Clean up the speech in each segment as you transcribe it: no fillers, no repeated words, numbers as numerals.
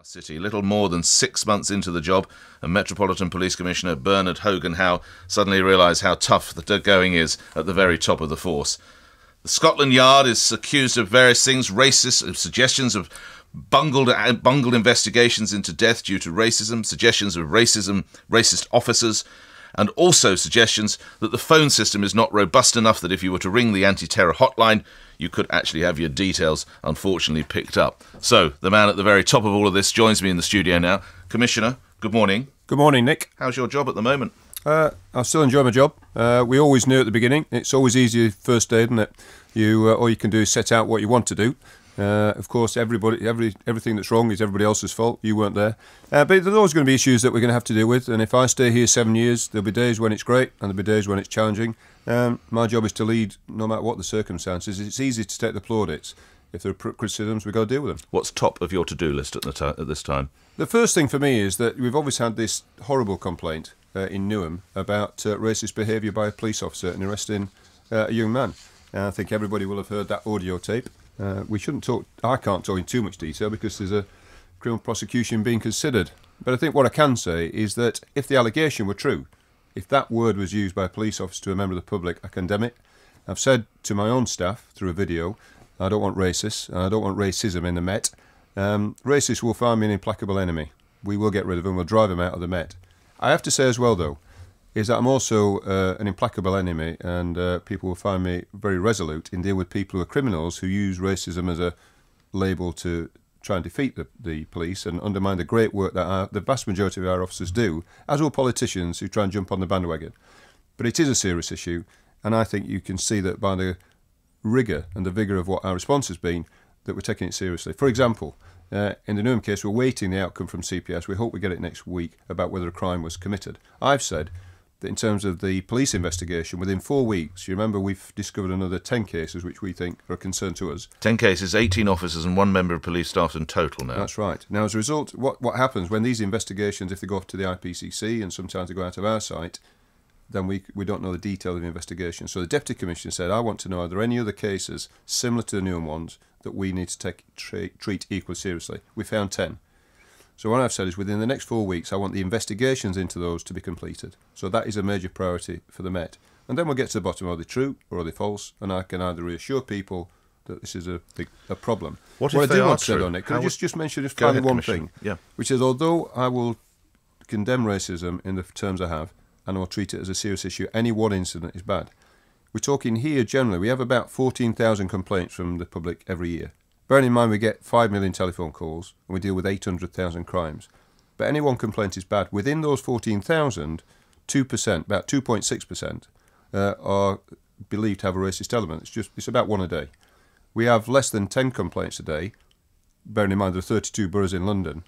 City, little more than 6 months into the job, and Metropolitan Police Commissioner Bernard Hogan Howe suddenly realised how tough the going is at the very top of the force. The Scotland Yard is accused of various things, racist suggestions of bungled investigations into death due to racism, suggestions of racism, racist officers, and also suggestions that the phone system is not robust enough that if you were to ring the anti-terror hotline, you could actually have your details, unfortunately, picked up. So, the man at the very top of all of this joins me in the studio now. Commissioner, good morning. Good morning, Nick. How's your job at the moment? I still enjoy my job. We always knew at the beginning. It's always easier first day, isn't it? All you can do is set out what you want to do. Of course, everything that's wrong is everybody else's fault. You weren't there. But there's always going to be issues that we're going to have to deal with. And if I stay here 7 years, there'll be days when it's great and there'll be days when it's challenging. My job is to lead no matter what the circumstances. It's easy to take the plaudits. If there are criticisms, we've got to deal with them. What's top of your to-do list at this time? The first thing for me is that we've always had this horrible complaint in Newham about racist behaviour by a police officer in arresting a young man. I think everybody will have heard that audio tape. We shouldn't talk. I can't talk in too much detail because there's a criminal prosecution being considered. But I think what I can say is that if the allegation were true, if that word was used by a police officer to a member of the public, I condemn it. I've said to my own staff through a video, I don't want racists and I don't want racism in the Met. Racists will find me an implacable enemy. We will get rid of them. We'll drive them out of the Met. I have to say as well, though, is that I'm also an implacable enemy, and people will find me very resolute in dealing with people who are criminals who use racism as a label to try and defeat the police and undermine the great work that the vast majority of our officers do, as will politicians who try and jump on the bandwagon. But it is a serious issue, and I think you can see that by the rigour and the vigour of what our response has been, that we're taking it seriously. For example, in the Newham case, we're waiting the outcome from CPS. We hope we get it next week about whether a crime was committed. I've said that in terms of the police investigation, within 4 weeks, you remember we've discovered another 10 cases which we think are a concern to us. 10 cases, 18 officers and 1 member of police staff in total now. That's right. Now, as a result, what happens when these investigations, if they go off to the IPCC and sometimes they go out of our site, then we don't know the detail of the investigation. So the Deputy Commissioner said, I want to know, are there any other cases similar to the Newham ones that we need to treat equally seriously? We found 10. So what I've said is within the next 4 weeks, I want the investigations into those to be completed. So that is a major priority for the Met. And then we'll get to the bottom, are they true or are they false? And I can either reassure people that this is a problem. What if they are true? Though, Nick, can I just mention just finally one thing? Yeah. Which is, although I will condemn racism in the terms I have, and I will treat it as a serious issue, any one incident is bad. We're talking here generally, we have about 14,000 complaints from the public every year. Bearing in mind we get 5 million telephone calls and we deal with 800,000 crimes. But any one complaint is bad. Within those 14,000, 2%, about 2.6%, are believed to have a racist element. It's about one a day. We have less than 10 complaints a day, bearing in mind there are 32 boroughs in London.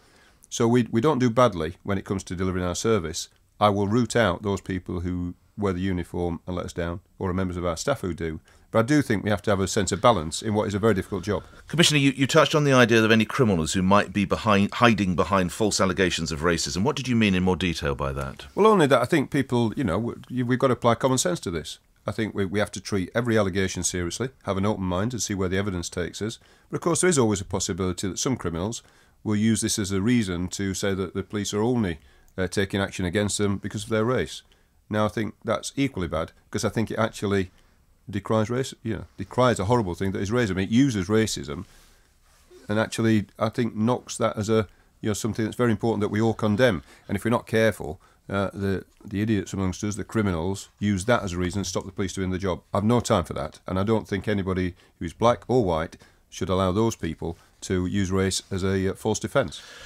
So we don't do badly when it comes to delivering our service. I will root out those people who wear the uniform and let us down, or members of our staff who do. But I do think we have to have a sense of balance in what is a very difficult job. Commissioner, you touched on the idea of any criminals who might be hiding behind false allegations of racism. What did you mean in more detail by that? Well, only that I think people, we've got to apply common sense to this. I think we have to treat every allegation seriously, have an open mind and see where the evidence takes us. But of course, there is always a possibility that some criminals will use this as a reason to say that the police are only taking action against them because of their race. Now, I think that's equally bad because I think it actually decries a horrible thing that is racism. It uses racism and actually, I think, knocks that as something that's very important that we all condemn. And if we're not careful, the idiots amongst us, the criminals, use that as a reason to stop the police doing the job. I've no time for that, and I don't think anybody who's black or white should allow those people to use race as a false defence.